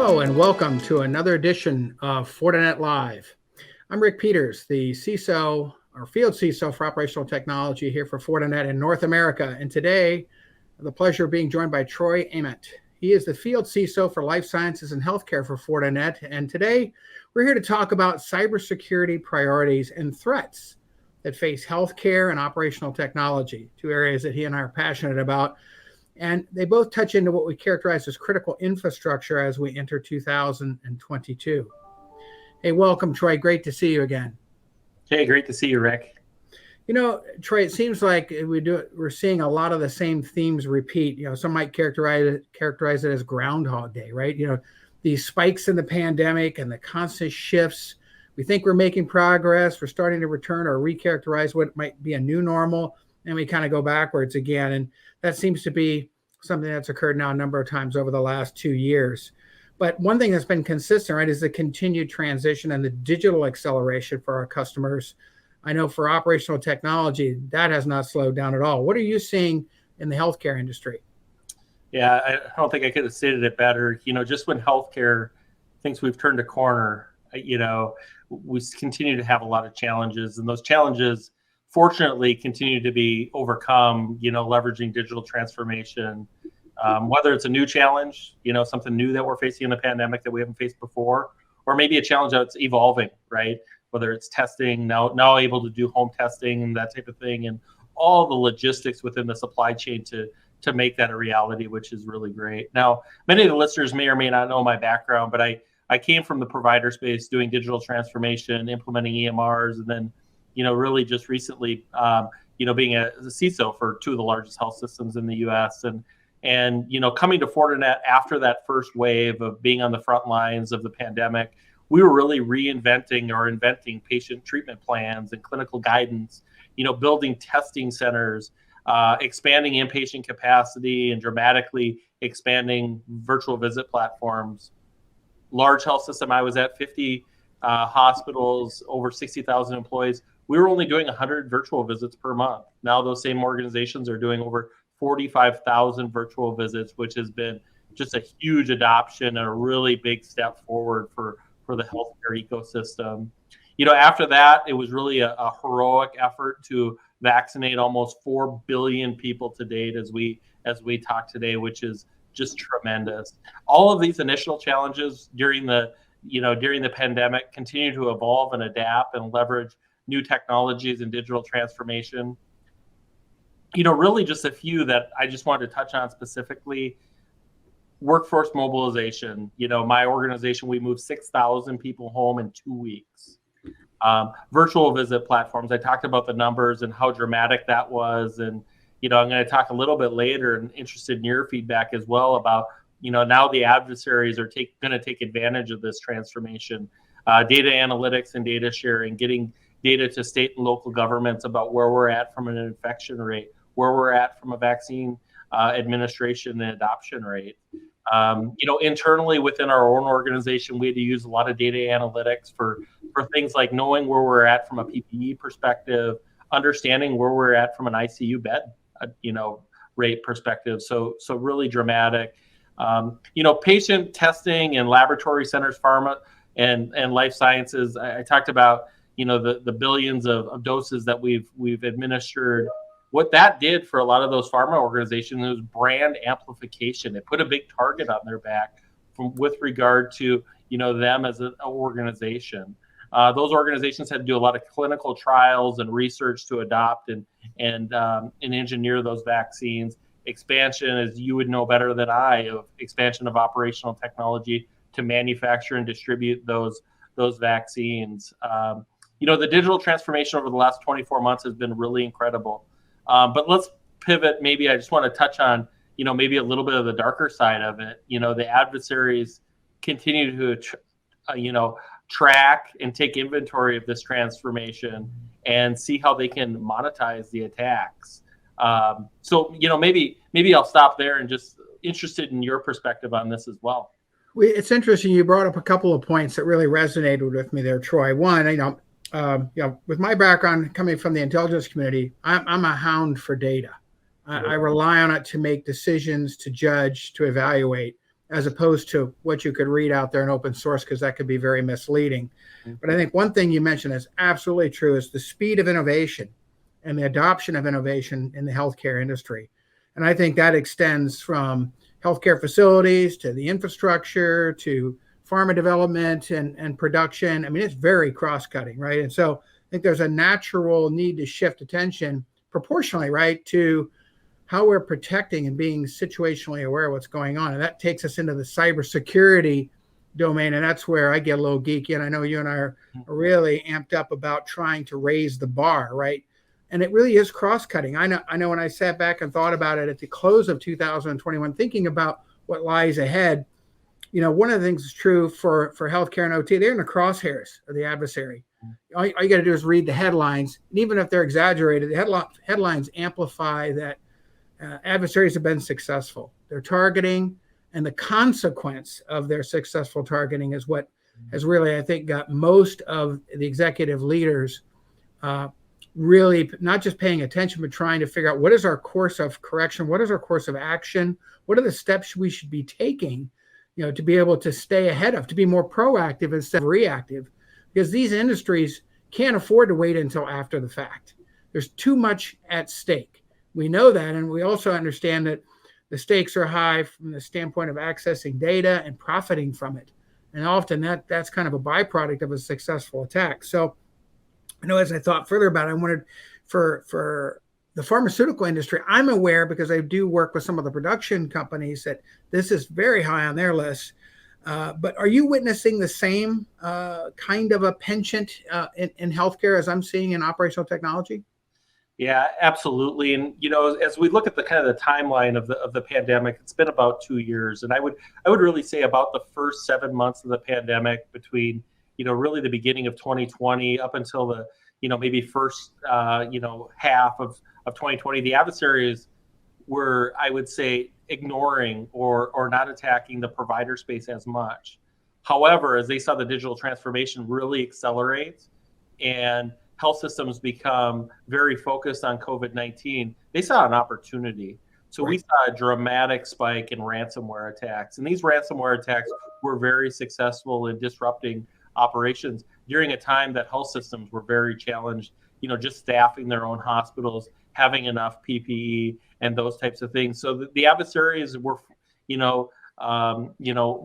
Hello and welcome to another edition of Fortinet Live. I'm Rick Peters, the CISO or Field CISO for Operational Technology here for Fortinet in North America. And today, I have the pleasure of being joined by Troy Ament. He is the Field CISO for Life Sciences and Healthcare for Fortinet. And today, we're here to talk about cybersecurity priorities and threats that face healthcare and operational technology, two areas that he and I are passionate about. And they both touch into what we characterize as critical infrastructure as we enter 2022. Hey, welcome, Troy. Great to see you again. Hey, great to see you, Rick. You know, Troy, it seems like we're seeing a lot of the same themes repeat. You know, some might characterize it as Groundhog Day, right? You know, these spikes in the pandemic and the constant shifts. We think we're making progress. We're starting to return or recharacterize what might be a new normal, and we kind of go backwards again. And that seems to be something that's occurred now a number of times over the last 2 years. But one thing that's been consistent, right, is the continued transition and the digital acceleration for our customers. I know for operational technology, that has not slowed down at all. What are you seeing in the healthcare industry? Yeah, I don't think I could have stated it better. You know, just when healthcare thinks we've turned a corner, you know, we continue to have a lot of challenges, and those challenges fortunately continue to be overcome, you know, leveraging digital transformation, whether it's a new challenge, you know, something new that we're facing in the pandemic that we haven't faced before, or maybe a challenge that's evolving, right? Whether it's testing, now able to do home testing and that type of thing, and all the logistics within the supply chain to make that a reality, which is really great. Now, many of the listeners may or may not know my background, but I came from the provider space doing digital transformation, implementing EMRs, and then, you know, really just recently, you know, being a CISO for two of the largest health systems in the U.S. and you know, coming to Fortinet after that first wave of being on the front lines of the pandemic, we were really reinventing or inventing patient treatment plans and clinical guidance, you know, building testing centers, expanding inpatient capacity and dramatically expanding virtual visit platforms. Large health system I was at, 50 hospitals, over 60,000 employees. We were only doing 100 virtual visits per month. Now those same organizations are doing over 45,000 virtual visits, which has been just a huge adoption and a really big step forward for the healthcare ecosystem. You know, after that, it was really a heroic effort to vaccinate almost 4 billion people to date as we talk today, which is just tremendous. All of these initial challenges during the pandemic continue to evolve and adapt and leverage new technologies and digital transformation. You know, really just a few that I just wanted to touch on specifically. Workforce mobilization. You know, my organization, we moved 6,000 people home in 2 weeks. Virtual visit platforms. I talked about the numbers and how dramatic that was. And, you know, I'm going to talk a little bit later and interested in your feedback as well about, you know, now the adversaries are going to take advantage of this transformation. Data analytics and data sharing, getting data to state and local governments about where we're at from an infection rate, where we're at from a vaccine administration and adoption rate. You know, internally within our own organization, we had to use a lot of data analytics for things like knowing where we're at from a PPE perspective, understanding where we're at from an ICU bed, you know, rate perspective. So really dramatic. You know, patient testing and laboratory centers, pharma and life sciences. I talked about, you know, the billions of doses that we've administered. What that did for a lot of those pharma organizations was brand amplification. It put a big target on their back with regard to, you know, them as an organization. Those organizations had to do a lot of clinical trials and research to adopt and engineer those vaccines. Expansion, as you would know better than I, of expansion of operational technology to manufacture and distribute those vaccines. You know, the digital transformation over the last 24 months has been really incredible. But let's pivot. Maybe I just want to touch on, you know, maybe a little bit of the darker side of it. You know, the adversaries continue to, you know, track and take inventory of this transformation and see how they can monetize the attacks. So, you know, maybe I'll stop there and just interested in your perspective on this as well. It's interesting. You brought up a couple of points that really resonated with me there, Troy. One, you know, with my background coming from the intelligence community, I'm a hound for data. I rely on it to make decisions, to judge, to evaluate. as opposed to what you could read out there in open source, because that could be very misleading. But I think one thing you mentioned is absolutely true, is the speed of innovation and the adoption of innovation in the healthcare industry. And I think that extends from healthcare facilities to the infrastructure to pharma development and production. I mean, it's very cross-cutting, right? And so I think there's a natural need to shift attention proportionally, right, to how we're protecting and being situationally aware of what's going on. And that takes us into the cybersecurity domain. And that's where I get a little geeky. And I know you and I are really amped up about trying to raise the bar, right? And it really is cross-cutting. I know when I sat back and thought about it at the close of 2021, thinking about what lies ahead, you know, one of the things that's true for healthcare and OT, they're in the crosshairs of the adversary. All you got to do is read the headlines. And even if they're exaggerated, the headlines amplify that adversaries have been successful. Their targeting and the consequence of their successful targeting is what has really, I think, got most of the executive leaders really not just paying attention, but trying to figure out what is our course of correction, what is our course of action, what are the steps we should be taking, you know, to be able to stay ahead of, to be more proactive instead of reactive, because these industries can't afford to wait until after the fact. There's too much at stake. We know that, and we also understand that the stakes are high from the standpoint of accessing data and profiting from it. And often that's kind of a byproduct of a successful attack. So I know as I thought further about it, I wanted for the pharmaceutical industry, I'm aware because I do work with some of the production companies that this is very high on their list. But are you witnessing the same kind of a penchant in healthcare as I'm seeing in operational technology? Yeah, absolutely. And you know, as we look at the kind of the timeline of the pandemic, it's been about 2 years, and I would really say about the first 7 months of the pandemic, between really the beginning of 2020 up until the maybe first half of 2020, the adversaries were, I would say, ignoring or not attacking the provider space as much. However, as they saw the digital transformation really accelerate and health systems become very focused on COVID-19, they saw an opportunity. So we saw a dramatic spike in ransomware attacks. And these ransomware attacks were very successful in disrupting operations during a time that health systems were very challenged, just staffing their own hospitals, having enough PPE and those types of things. So the adversaries were,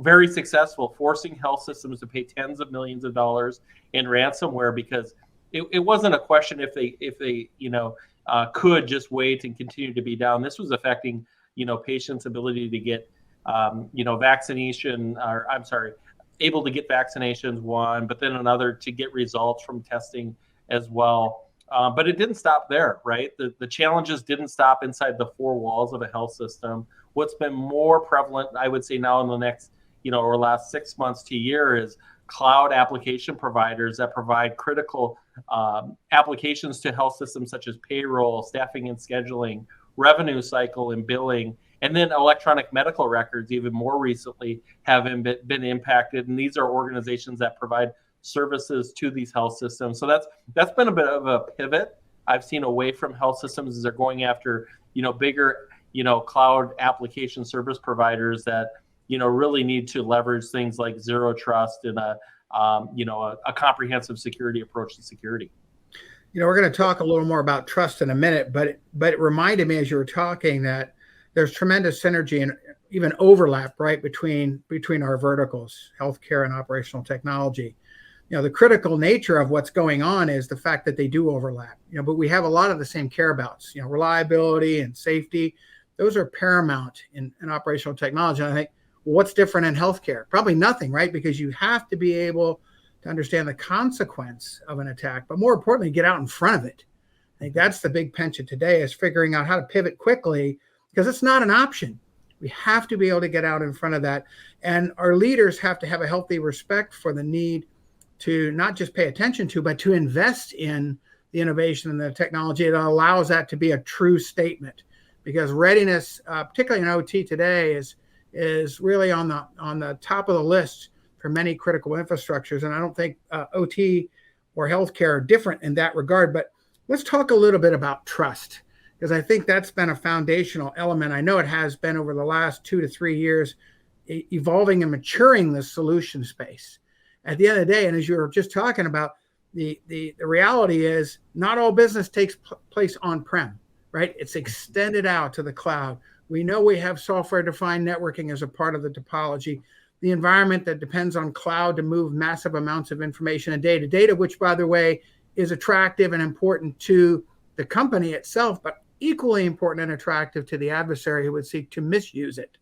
very successful, forcing health systems to pay tens of millions of dollars in ransomware, because it wasn't a question if they could just wait and continue to be down. This was affecting, patients' ability to get, vaccination, or I'm sorry, able to get vaccinations, one, but then another to get results from testing as well. But it didn't stop there, right? The challenges didn't stop inside the four walls of a health system. What's been more prevalent, I would say now in the next, or last 6 months to a year, is cloud application providers that provide critical applications to health systems, such as payroll, staffing and scheduling, revenue cycle and billing, and then electronic medical records even more recently have been impacted. And these are organizations that provide services to these health systems. So that's been a bit of a pivot I've seen away from health systems, as they're going after, bigger, cloud application service providers that, really need to leverage things like zero trust and a comprehensive security approach to security. We're going to talk a little more about trust in a minute, but it reminded me as you were talking that there's tremendous synergy and even overlap, right, between our verticals, healthcare and operational technology. The critical nature of what's going on is the fact that they do overlap, but we have a lot of the same care abouts, reliability and safety. Those are paramount in operational technology. And I think, well, what's different in healthcare? Probably nothing, right? Because you have to be able to understand the consequence of an attack, but more importantly, get out in front of it. I think that's the big penchant today, is figuring out how to pivot quickly, because it's not an option. We have to be able to get out in front of that. And our leaders have to have a healthy respect for the need to not just pay attention to, but to invest in the innovation and the technology that allows that to be a true statement. Because readiness, particularly in OT today, is really on the top of the list for many critical infrastructures. And I don't think OT or healthcare are different in that regard. But let's talk a little bit about trust, because I think that's been a foundational element. I know it has been over the last 2 to 3 years. evolving and maturing the solution space. At the end of the day, and as you were just talking about, the reality is not all business takes place on-prem, right? It's extended out to the cloud. We know we have software-defined networking as a part of the topology. The environment that depends on cloud to move massive amounts of information and data, which, by the way, is attractive and important to the company itself, but equally important and attractive to the adversary who would seek to misuse it.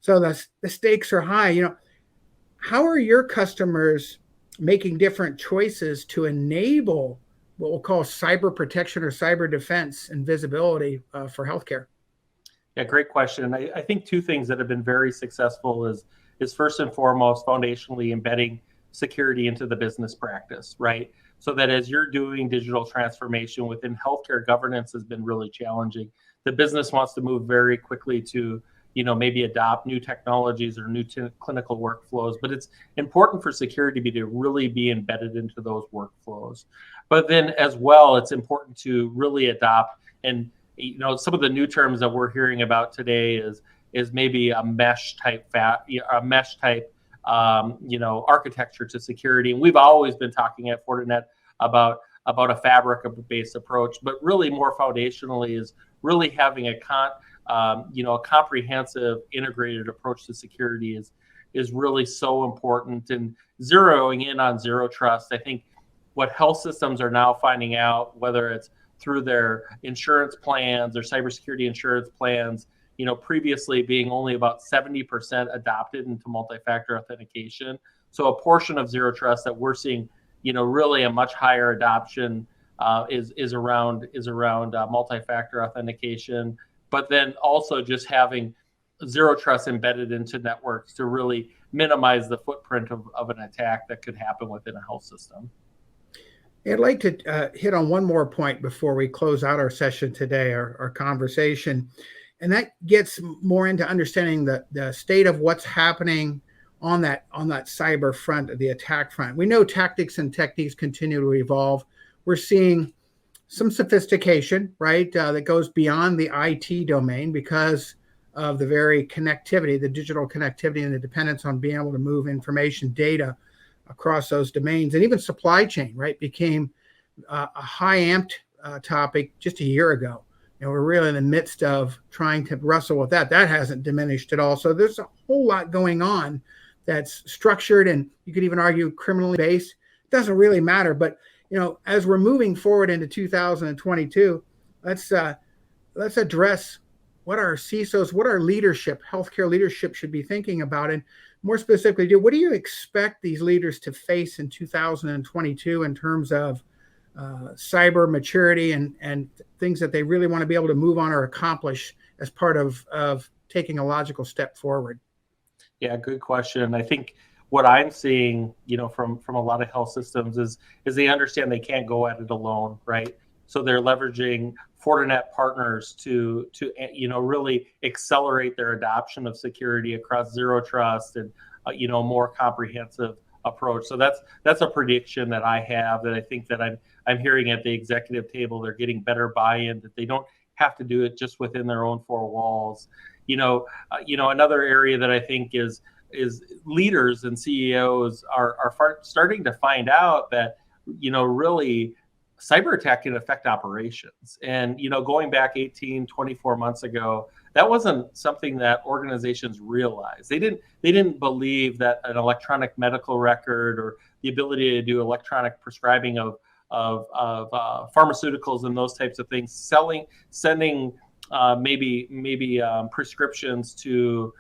So the stakes are high. How are your customers making different choices to enable what we'll call cyber protection or cyber defense and visibility for healthcare? Yeah, great question. I think two things that have been very successful is first and foremost, foundationally embedding security into the business practice, right? So that as you're doing digital transformation within healthcare, governance has been really challenging. The business wants to move very quickly to, maybe adopt new technologies or new clinical workflows, but it's important for security to really be embedded into those workflows. But then as well, it's important to really adopt, and some of the new terms that we're hearing about today is maybe a mesh type architecture to security. And we've always been talking at Fortinet about a fabric-based approach, but really more foundationally is really having a comprehensive integrated approach to security is really so important. And zeroing in on zero trust, I think what health systems are now finding out, whether it's through their insurance plans or cybersecurity insurance plans, previously being only about 70% adopted into multi-factor authentication. So a portion of zero trust that we're seeing, really a much higher adoption is around multi-factor authentication. But then also just having zero trust embedded into networks to really minimize the footprint of an attack that could happen within a health system. I'd like to hit on one more point before we close out our session today, our conversation. And that gets more into understanding the state of what's happening on that cyber front, the attack front. We know tactics and techniques continue to evolve. We're seeing some sophistication, right, that goes beyond the IT domain because of the very connectivity, the digital connectivity and the dependence on being able to move information, data across those domains. And even supply chain, right, became a high amped topic just a year ago. We're really in the midst of trying to wrestle with that. That hasn't diminished at all. So there's a whole lot going on that's structured and you could even argue criminally based. It doesn't really matter. But, as we're moving forward into 2022, let's address what our CISOs, what our leadership, healthcare leadership should be thinking about. And more specifically, what do you expect these leaders to face in 2022 in terms of cyber maturity and things that they really want to be able to move on or accomplish as part of taking a logical step forward? Yeah, good question. I think what I'm seeing, from a lot of health systems is they understand they can't go at it alone, right? So they're leveraging Fortinet partners to really accelerate their adoption of security across zero trust and more comprehensive approach. So that's a prediction that I have, that I think that I'm hearing at the executive table. They're getting better buy-in, that they don't have to do it just within their own four walls. Another area that I think is leaders and CEOs are starting to find out that really cyber attack can affect operations. And going back 24 months ago, that wasn't something that organizations realized. They didn't believe that an electronic medical record or the ability to do electronic prescribing of pharmaceuticals and those types of things, sending maybe prescriptions to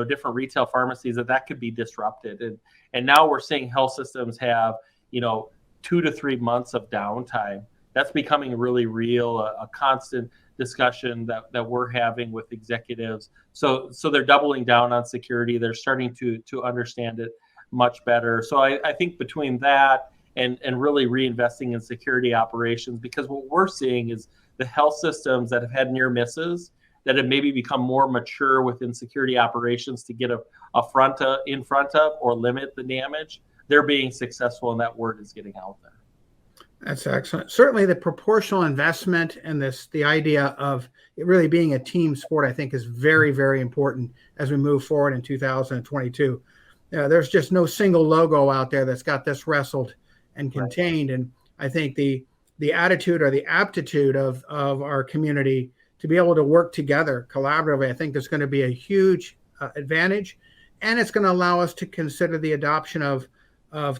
different retail pharmacies, that could be disrupted. And now we're seeing health systems have 2 to 3 months of downtime. That's becoming really real, a constant discussion that we're having with executives. So they're doubling down on security. They're starting to understand it much better. So I think between that and really reinvesting in security operations, because what we're seeing is the health systems that have had near misses, that have maybe become more mature within security operations to get in front of or limit the damage, they're being successful, and that word is getting out there. That's excellent. Certainly the proportional investment and the idea of it really being a team sport, I think is very, very important as we move forward in 2022. There's just no single logo out there that's got this wrestled and contained. Right. And I think the attitude or the aptitude of our community to be able to work together collaboratively, I think there's going to be a huge advantage. And it's going to allow us to consider the adoption of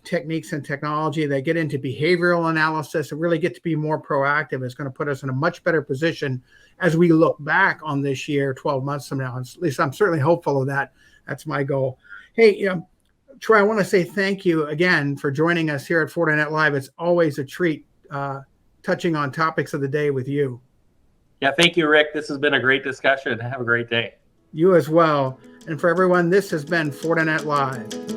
techniques and technology that get into behavioral analysis and really get to be more proactive. It's going to put us in a much better position as we look back on this year 12 months from now. At least I'm certainly hopeful of that. That's my goal. Hey, Troy, I want to say thank you again for joining us here at Fortinet Live. It's always a treat touching on topics of the day with you. Yeah, thank you, Rick. This has been a great discussion. Have a great day. You as well. And for everyone, this has been Fortinet Live.